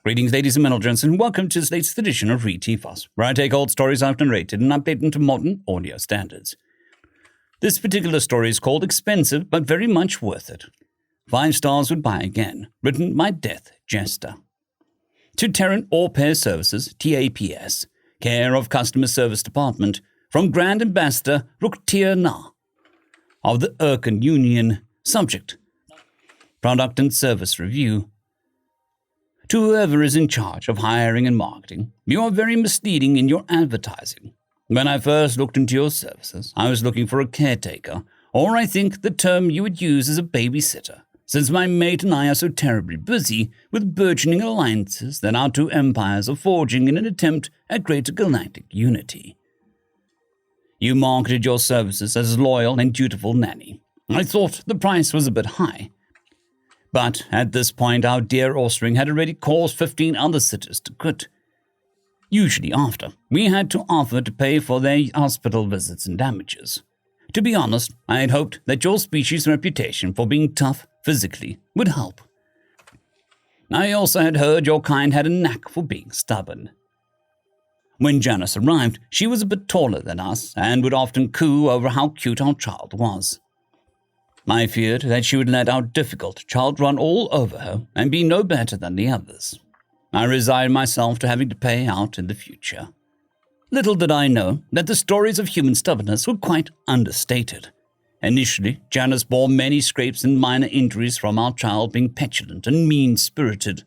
Greetings, ladies and gentlemen, and welcome to this latest edition of RE239, where I take old stories I've narrated and update them to modern audio standards. This particular story is called Expensive, but Very Much Worth It. 5 stars would buy again, written by Death Jester. To Terran Au Pair Services, TAPS, care of Customer Service Department, from Grand Ambassador Ruktir Na, of the Urkan Union, subject, Product and Service Review. To whoever is in charge of hiring and marketing, you are very misleading in your advertising. When I first looked into your services, I was looking for a caretaker, or I think the term you would use is a babysitter, since my mate and I are so terribly busy with burgeoning alliances that our two empires are forging in an attempt at greater galactic unity. You marketed your services as a loyal and dutiful nanny. I thought the price was a bit high. But at this point, our dear offspring had already caused 15 other sitters to quit. Usually after, we had to offer to pay for their hospital visits and damages. To be honest, I had hoped that your species' reputation for being tough physically would help. I also had heard your kind had a knack for being stubborn. When Janice arrived, she was a bit taller than us and would often coo over how cute our child was. I feared that she would let our difficult child run all over her and be no better than the others. I resigned myself to having to pay out in the future. Little did I know that the stories of human stubbornness were quite understated. Initially, Janice bore many scrapes and minor injuries from our child being petulant and mean-spirited.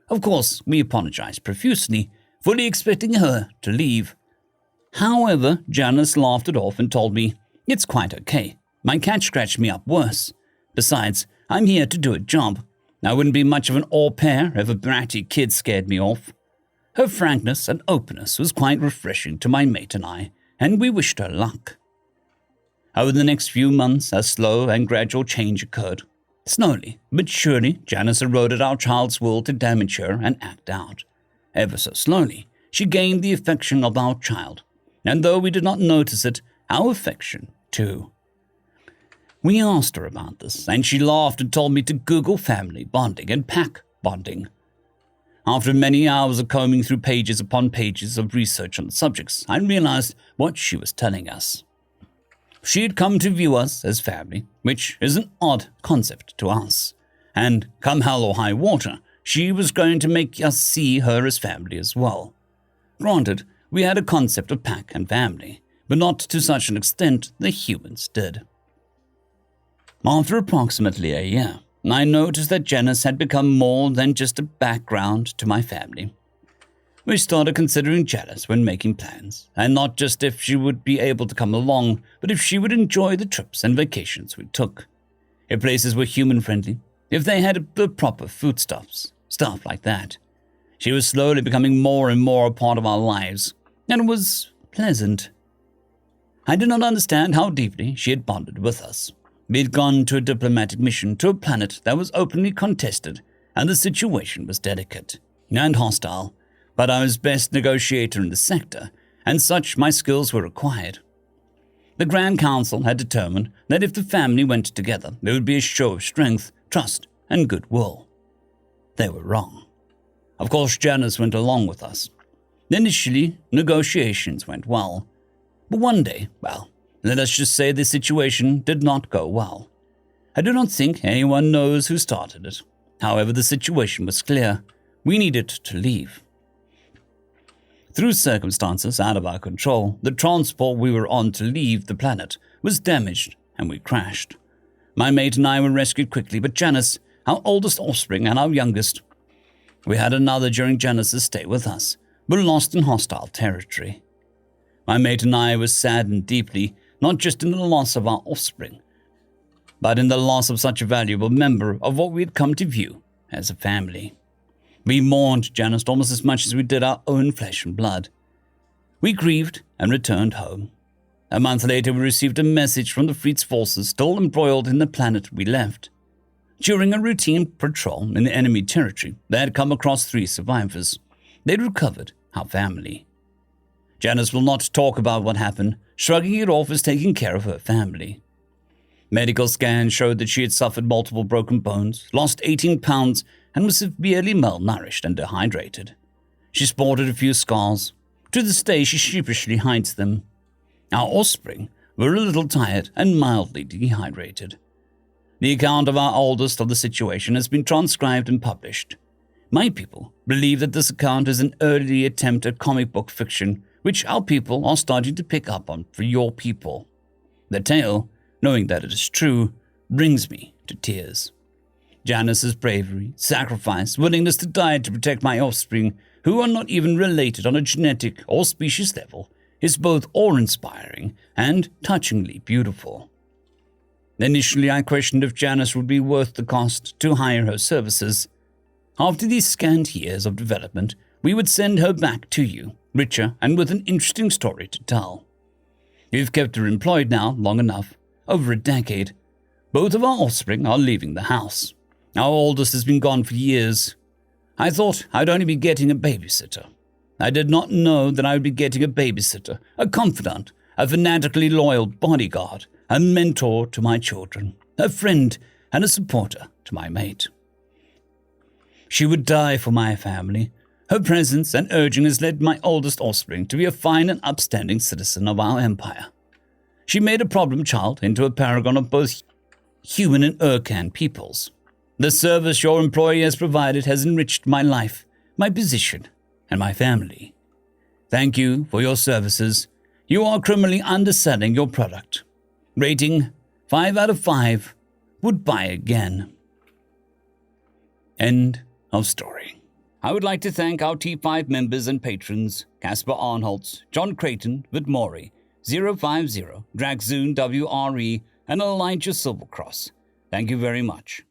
Of course, we apologized profusely, fully expecting her to leave. However, Janice laughed it off and told me, "It's quite okay. My cat scratched me up worse. Besides, I'm here to do a job. I wouldn't be much of an au pair if a bratty kid scared me off." Her frankness and openness was quite refreshing to my mate and I, and we wished her luck. Over the next few months, a slow and gradual change occurred. Slowly, but surely, Janice eroded our child's will to damage her and act out. Ever so slowly, she gained the affection of our child, and though we did not notice it, our affection, too. We asked her about this, and she laughed and told me to Google family bonding and pack bonding. After many hours of combing through pages upon pages of research on the subjects, I realized what she was telling us. She had come to view us as family, which is an odd concept to us, and come hell or high water, she was going to make us see her as family as well. Granted, we had a concept of pack and family, but not to such an extent the humans did. After approximately a year, I noticed that Janice had become more than just a background to my family. We started considering Janice when making plans, and not just if she would be able to come along, but if she would enjoy the trips and vacations we took. If places were human-friendly, if they had the proper foodstuffs, stuff like that. She was slowly becoming more and more a part of our lives, and it was pleasant. I did not understand how deeply she had bonded with us. We had gone to a diplomatic mission to a planet that was openly contested, and the situation was delicate and hostile, but I was best negotiator in the sector, and such my skills were required. The Grand Council had determined that if the family went together, there would be a show of strength, trust, and goodwill. They were wrong. Of course, Janice went along with us. Initially, negotiations went well, but one day, let us just say the situation did not go well. I do not think anyone knows who started it. However, the situation was clear. We needed to leave. Through circumstances out of our control, the transport we were on to leave the planet was damaged and we crashed. My mate and I were rescued quickly, but Janice, our oldest offspring and our youngest, we had another during Janice's stay with us, were lost in hostile territory. My mate and I were saddened deeply, not just in the loss of our offspring, but in the loss of such a valuable member of what we had come to view as a family. We mourned Janice almost as much as we did our own flesh and blood. We grieved and returned home. A month later, we received a message from the fleet's forces still embroiled in the planet we left. During a routine patrol in the enemy territory, they had come across 3 survivors. They'd recovered our family. Janice will not talk about what happened, shrugging it off as taking care of her family. Medical scans showed that she had suffered multiple broken bones, lost 18 pounds, and was severely malnourished and dehydrated. She sported a few scars. To this day she sheepishly hides them. Our offspring were a little tired and mildly dehydrated. The account of our oldest of the situation has been transcribed and published. My people believe that this account is an early attempt at comic book fiction, which our people are starting to pick up on for your people. The tale, knowing that it is true, brings me to tears. Janice's bravery, sacrifice, willingness to die to protect my offspring, who are not even related on a genetic or species level, is both awe-inspiring and touchingly beautiful. Initially, I questioned if Janice would be worth the cost to hire her services. After these scant years of development, we would send her back to you, richer and with an interesting story to tell. We've kept her employed now long enough, over a decade. Both of our offspring are leaving the house. Our oldest has been gone for years. I thought I'd only be getting a babysitter. I did not know that I would be getting a babysitter, a confidant, a fanatically loyal bodyguard, a mentor to my children, a friend and a supporter to my mate. She would die for my family. Her presence and urging has led my oldest offspring to be a fine and upstanding citizen of our empire. She made a problem child into a paragon of both human and Urkan peoples. The service your employee has provided has enriched my life, my position, and my family. Thank you for your services. You are criminally underselling your product. Rating 5 out of 5. Would buy again. End of story. I would like to thank our T5 members and patrons, Casper Arnholtz, John Creighton, Vidmori, 050, Dragzoon WRE, and Elijah Silvercross. Thank you very much.